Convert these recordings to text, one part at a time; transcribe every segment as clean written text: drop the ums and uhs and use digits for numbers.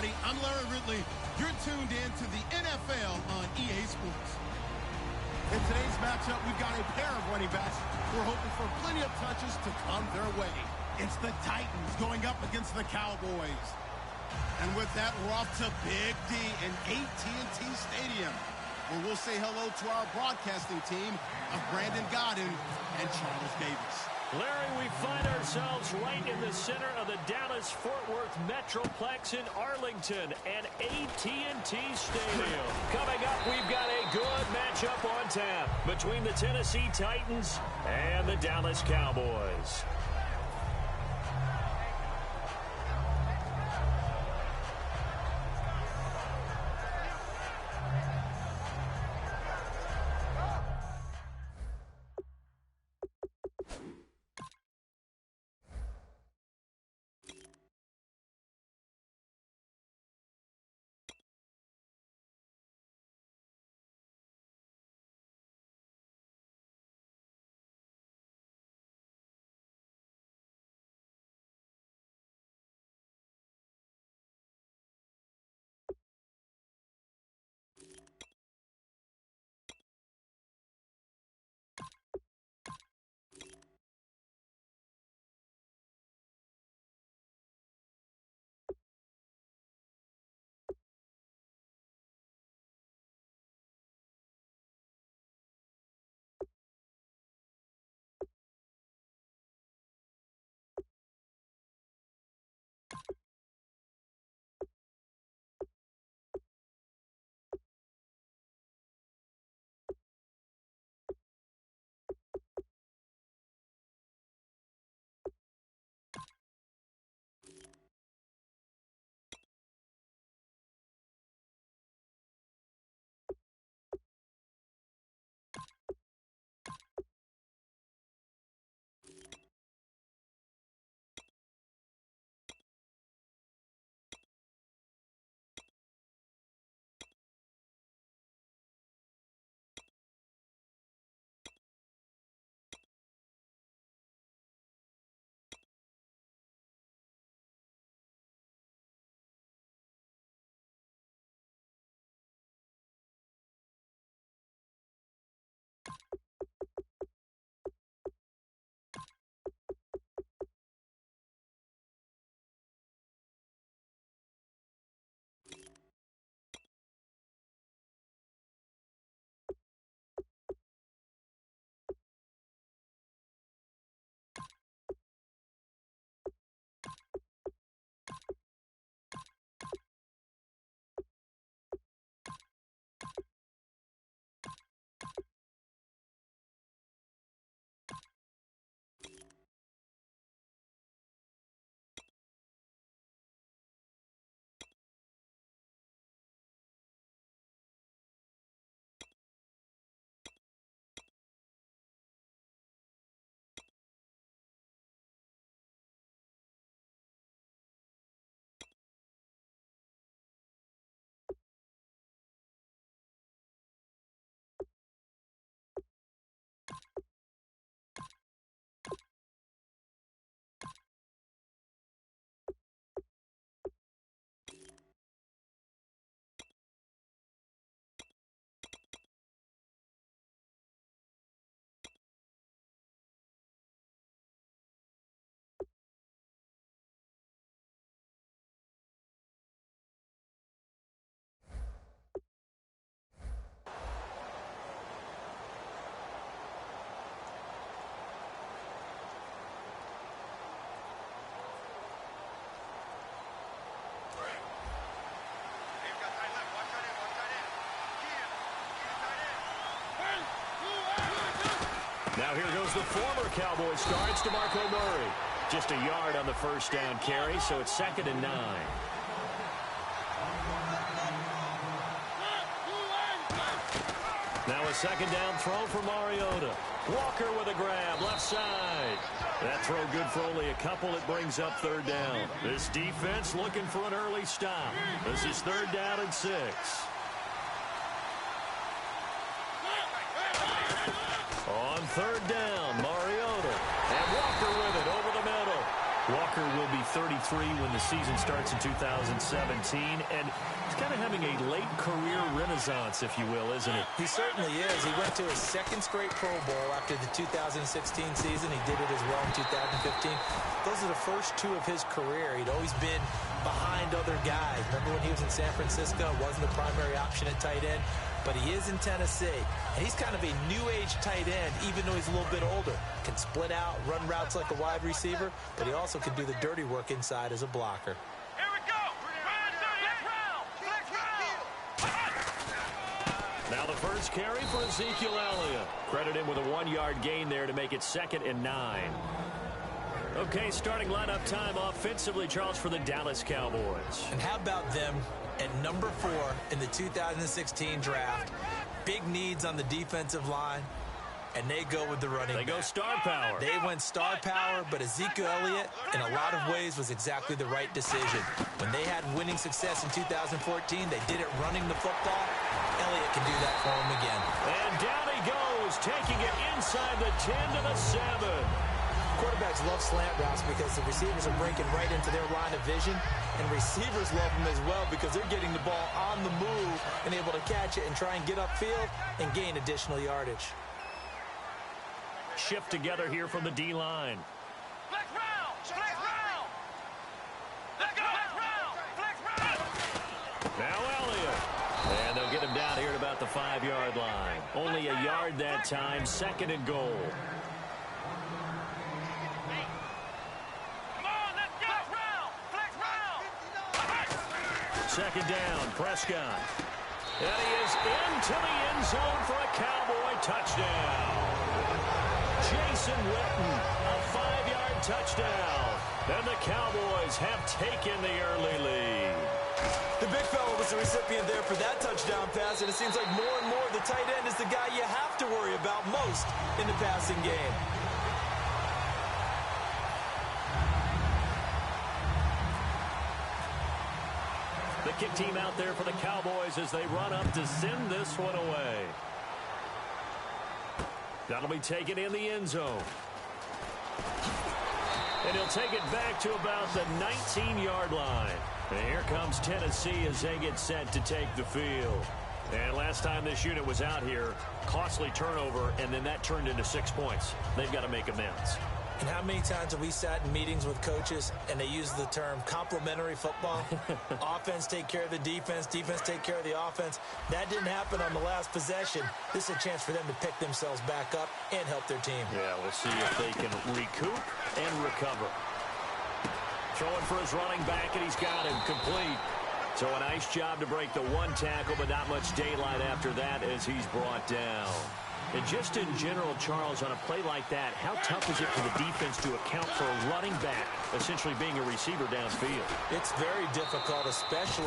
everybody. I'm Larry Ridley. You're tuned in to the NFL on EA Sports. In today's matchup, we've got a pair of running backs who are hoping for plenty of touches to come their way. It's the Titans going up against the Cowboys. And with that, we're off to Big D in AT&T Stadium, where we'll say hello to our broadcasting team of Brandon Godden and Charles Davis. Larry, we find ourselves right in the center of the Dallas-Fort Worth Metroplex in Arlington and AT&T Stadium. Coming up, we've got a good matchup on tap between the Tennessee Titans and the Dallas Cowboys. Now here goes the former Cowboy star. It's DeMarco Murray. Just a yard on the first down carry, so it's 2nd and 9. Now a 2nd down throw for Mariota. Walker with a grab, left side. That throw good for only a couple. It brings up 3rd down. This defense looking for an early stop. This is 3rd down and 6. On 3rd down, Mariota. And Walker with it over the middle. Walker will be 33 when the season starts in 2017, and he's kind of having a late career renaissance, if you will, isn't he? He certainly is. He went to his second straight Pro Bowl after the 2016 season. He did it as well in 2015. Those are the first two of his career. He'd always been behind other guys. Remember when he was in San Francisco? Wasn't the primary option at tight end. But he is in Tennessee, and he's kind of a new-age tight end, even though he's a little bit older. Can split out, run routes like a wide receiver, but he also can do the dirty work inside as a blocker. Here we go! Now the first carry for Ezekiel Elliott. Credit him with a 1-yard gain there to make it 2nd and 9. Okay, starting lineup time offensively, Charles, for the Dallas Cowboys. And how about them at number 4 in the 2016 draft? Big needs on the defensive line, and they go with the running back. They go star power. They went star power, but Ezekiel Elliott, in a lot of ways, was exactly the right decision. When they had winning success in 2014, they did it running the football. Elliott can do that for them again. And down he goes, taking it inside the 10 to the 7. Quarterbacks love slant routes because the receivers are breaking right into their line of vision, and receivers love them as well because they're getting the ball on the move and able to catch it and try and get upfield and gain additional yardage. Shift together here from the D-line. Flex round! Flex round! Let's go! Flex round! Flex round! Now Elliott. And they'll get him down here at about the 5-yard line. Only a yard that time, 2nd and goal. Second down, Prescott. And he is into the end zone for a Cowboy touchdown. Jason Witten, a 5-yard touchdown. And the Cowboys have taken the early lead. The big fella was the recipient there for that touchdown pass, and it seems like more and more the tight end is the guy you have to worry about most in the passing game. The kick team out there for the Cowboys as they run up to send this one away. That'll be taken in the end zone. And he'll take it back to about the 19-yard line. And here comes Tennessee as they get set to take the field. And last time this unit was out here, costly turnover, and then that turned into 6 points. They've got to make amends. And how many times have we sat in meetings with coaches and they use the term complementary football? Offense take care of the defense, defense take care of the offense. That didn't happen on the last possession. This is a chance for them to pick themselves back up and help their team. Yeah, we'll see if they can recoup and recover. Throwing for his running back, and he's got him complete. So a nice job to break the 1 tackle, but not much daylight after that as he's brought down. And just in general, Charles, on a play like that, how tough is it for the defense to account for a running back essentially being a receiver downfield? It's very difficult, especially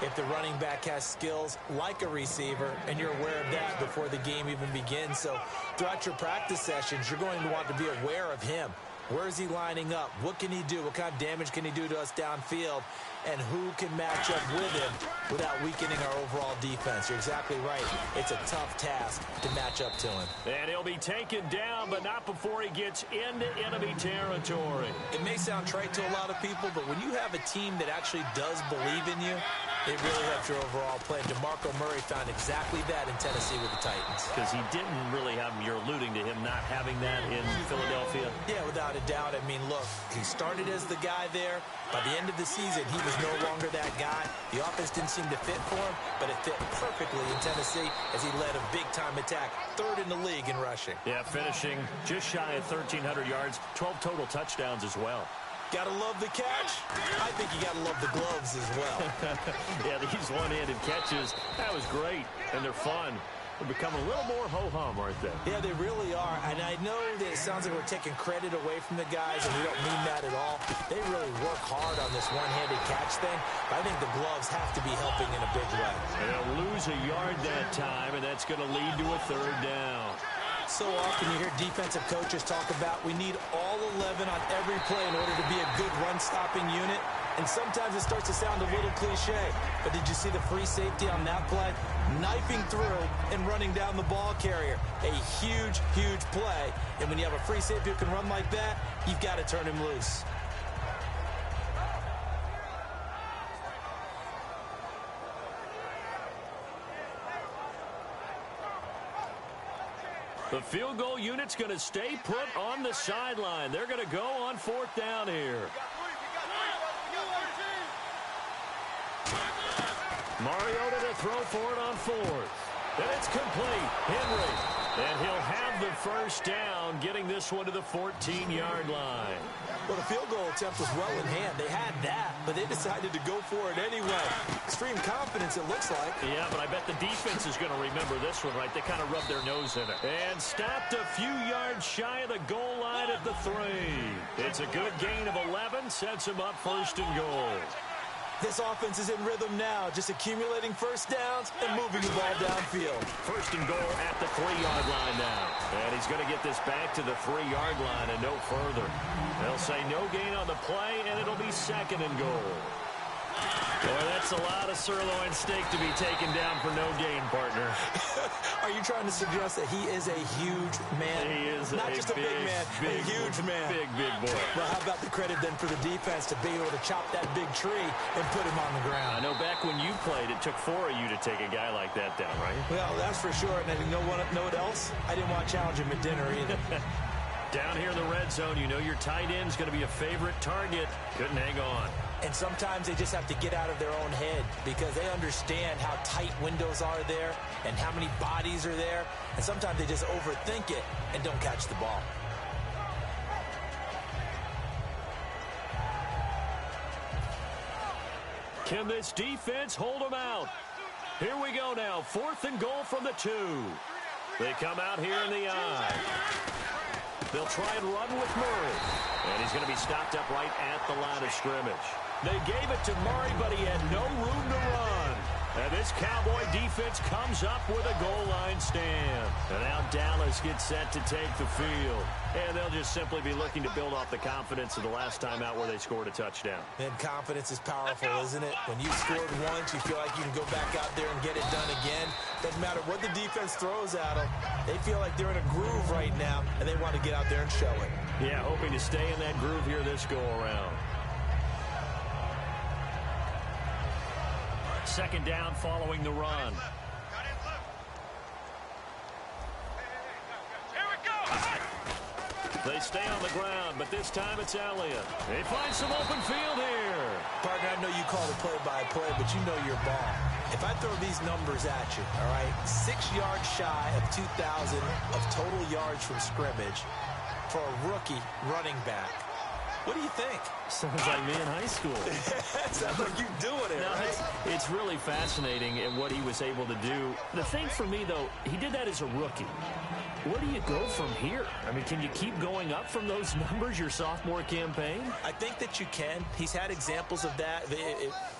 if the running back has skills like a receiver, and you're aware of that before the game even begins. So throughout your practice sessions, you're going to want to be aware of him. Where is he lining up? What can he do? What kind of damage can he do to us downfield? And who can match up with him without weakening our overall defense? You're exactly right. It's a tough task to match up to him. And he'll be taken down, but not before he gets into enemy territory. It may sound trite to a lot of people, but when you have a team that actually does believe in you, it really helps your overall play. DeMarco Murray found exactly that in Tennessee with the Titans. Because he didn't really have him. You're alluding to him not having that in Philadelphia. Yeah, without a doubt. I mean, look, he started as the guy there. By the end of the season, he was no longer that guy. The offense didn't seem to fit for him, but it fit perfectly in Tennessee as he led a big-time attack, 3rd in the league in rushing. Yeah, finishing just shy of 1,300 yards, 12 total touchdowns as well. Gotta love the catch. I think you gotta love the gloves as well. Yeah, these one-handed catches, that was great, and they're fun. They've become a little more ho-hum, aren't they? Yeah, they really are. And I know that it sounds like we're taking credit away from the guys, and we don't mean that at all. They really work hard on this one-handed catch thing. But I think the gloves have to be helping in a big way. They'll lose a yard that time, and that's going to lead to a 3rd down. So often you hear defensive coaches talk about we need all 11 on every play in order to be a good run-stopping unit. And sometimes it starts to sound a little cliche. But did you see the free safety on that play? Knifing through and running down the ball carrier. A huge, huge play. And when you have a free safety who can run like that, you've got to turn him loose. The field goal unit's going to stay put on the sideline. They're going to go on 4th down here. Mariota to throw for it on 4th. And it's complete. Henry. And he'll have the first down, getting this one to the 14-yard line. Well, the field goal attempt was well in hand. They had that, but they decided to go for it anyway. Extreme confidence, it looks like. Yeah, but I bet the defense is going to remember this one, right? They kind of rubbed their nose in it. And stopped a few yards shy of the goal line at the 3. It's a good gain of 11, sets them up 1st and goal. This offense is in rhythm now, just accumulating first downs and moving the ball downfield. 1st and goal at the 3-yard line now. And he's going to get this back to the 3-yard line and no further. They'll say no gain on the play, and it'll be 2nd and goal. Boy, that's a lot of sirloin steak to be taken down for no gain, partner. Are you trying to suggest that he is a huge man? He is not just a big man, a huge man. Big boy. Well, how about the credit then for the defense to be able to chop that big tree and put him on the ground? I know back when you played, it took 4 of you to take a guy like that down, right? Well, that's for sure. And you know what else? I didn't want to challenge him at dinner either. Down here in the red zone, you know your tight end's going to be a favorite target. Couldn't hang on. And sometimes they just have to get out of their own head because they understand how tight windows are there and how many bodies are there. And sometimes they just overthink it and don't catch the ball. Can this defense hold them out? Here we go now. 4th and goal from the 2. They come out here in the I. They'll try and run with Murray. And he's going to be stopped up right at the line of scrimmage. They gave it to Murray, but he had no room to run. And this Cowboy defense comes up with a goal line stand. And now Dallas gets set to take the field. And they'll just simply be looking to build off the confidence of the last time out where they scored a touchdown. And confidence is powerful, isn't it? When you've scored once, you feel like you can go back out there and get it done again. Doesn't matter what the defense throws at them. They feel like they're in a groove right now, and they want to get out there and show it. Yeah, hoping to stay in that groove here this go-around. 2nd down following the run. They stay on the ground, but this time it's Elliott. They find some open field here. Partner, I know you call the play-by-play, but you know your ball. If I throw these numbers at you, all right, 6 yards shy of 2,000 of total yards from scrimmage for a rookie running back, what do you think? Sounds like me in high school. Sounds like you doing it, right? It's really fascinating at what he was able to do. The thing for me, though, he did that as a rookie. Where do you go from here? I mean, can you keep going up from those numbers your sophomore campaign? I think that you can. He's had examples of that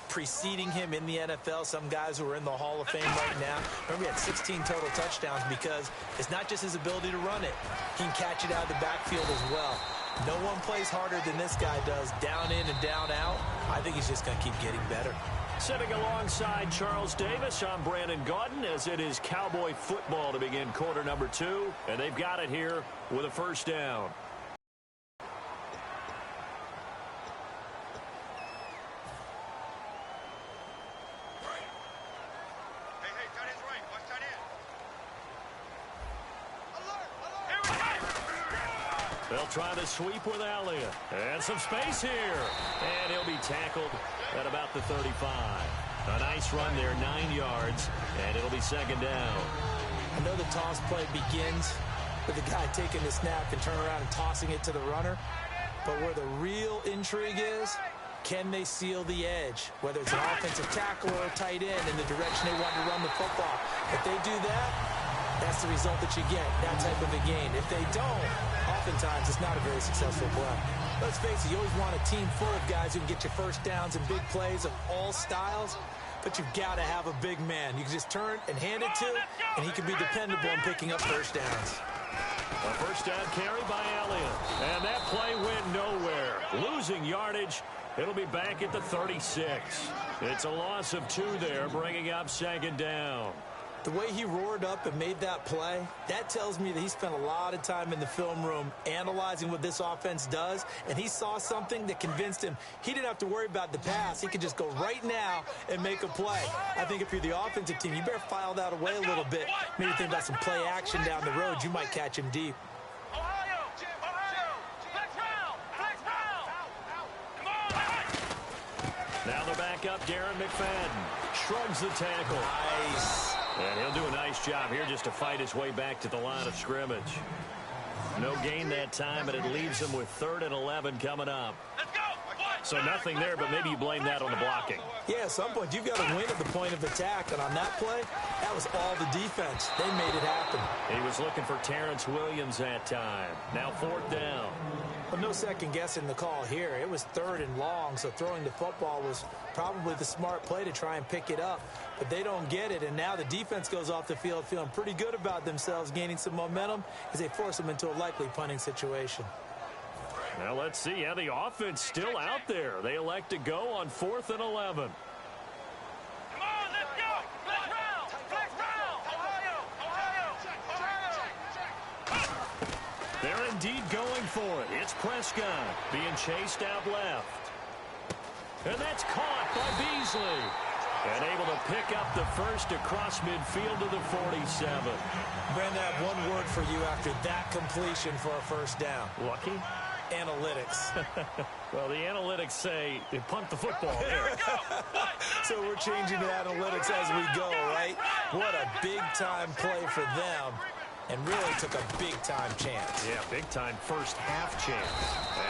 preceding him in the NFL. Some guys who are in the Hall of Fame right now. Remember, he had 16 total touchdowns because it's not just his ability to run it. He can catch it out of the backfield as well. No one plays harder than this guy does, down in and down out. I think he's just going to keep getting better. Sitting alongside Charles Davis, I'm Brandon Gaudin, as it is Cowboy football to begin quarter number 2. And they've got it here with a 1st down. They'll try to sweep with Elliott. And some space here. And he'll be tackled at about the 35. A nice run there, 9 yards. And it'll be 2nd down. I know the toss play begins with the guy taking the snap and turning around and tossing it to the runner. But where the real intrigue is, can they seal the edge? Whether it's an offensive tackle or a tight end in the direction they want to run the football. If they do that, that's the result that you get, that type of a gain. If they don't, oftentimes it's not a very successful play. Let's face it, you always want a team full of guys who can get you first downs and big plays of all styles, but you've got to have a big man. You can just turn and hand it to, and he can be dependable in picking up first downs. A 1st down carry by Elliott. And that play went nowhere. Losing yardage. It'll be back at the 36. It's a loss of 2 there, bringing up 2nd down. The way he roared up and made that play, that tells me that he spent a lot of time in the film room analyzing what this offense does, and he saw something that convinced him he didn't have to worry about the pass. He could just go right now and make a play. I think if you're the offensive team, you better file that away a little bit. Maybe think about some play action down the road. You might catch him deep. Now they're back up. Darren McFadden shrugs the tackle. Nice. And he'll do a nice job here just to fight his way back to the line of scrimmage. No gain that time, and it leaves him with 3rd and 11 coming up. So nothing there, but maybe you blame that on the blocking. Yeah, at some point, you've got to win at the point of attack. And on that play, that was all the defense. They made it happen. He was looking for Terrence Williams that time. Now 4th down. But no second guessing the call here. It was 3rd and long, so throwing the football was probably the smart play to try and pick it up. But they don't get it, and now the defense goes off the field feeling pretty good about themselves, gaining some momentum as they force them into a likely punting situation. Now let's see how the offense still out there. They elect to go on 4th and 11. Come on, let's go! Flex round! Flex round! Ohio! They're indeed going for it. It's Prescott being chased out left. And that's caught by Beasley. And able to pick up the first across midfield to the 47. Brandon, I have one word for you after that completion for a first down. Lucky? Analytics. Well, the analytics say they punt the football there. So we're changing to analytics as we go, right? What a big-time play for them. And really took a big-time chance. Yeah, big-time first half chance.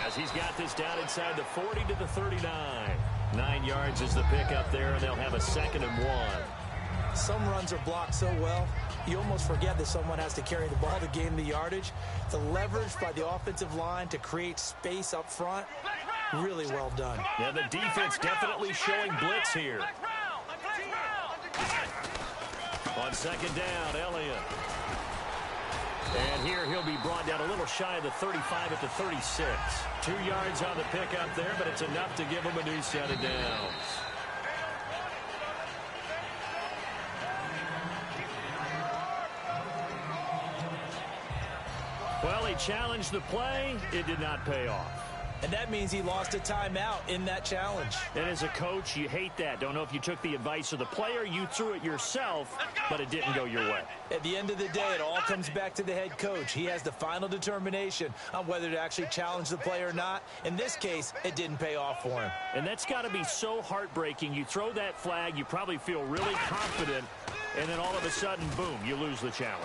As he's got this down inside the 40 to the 39. 9 yards is the pickup there, and they'll have a 2nd and 1. Some runs are blocked so well, you almost forget that someone has to carry the ball to gain the yardage. The leverage by the offensive line to create space up front, really well done. Yeah, the defense definitely showing blitz here. On 2nd down, Elliott. And here he'll be brought down a little shy of the 35 at the 36. 2 yards on the pickup there, but it's enough to give him a new set of downs. Well, he challenged the play. It did not pay off. And that means he lost a timeout in that challenge. And as a coach, you hate that. Don't know if you took the advice of the player, you threw it yourself, but it didn't go your way. At the end of the day, it all comes back to the head coach. He has the final determination on whether to actually challenge the play or not. In this case, it didn't pay off for him. And that's got to be so heartbreaking. You throw that flag, you probably feel really confident, and then all of a sudden, boom, you lose the challenge.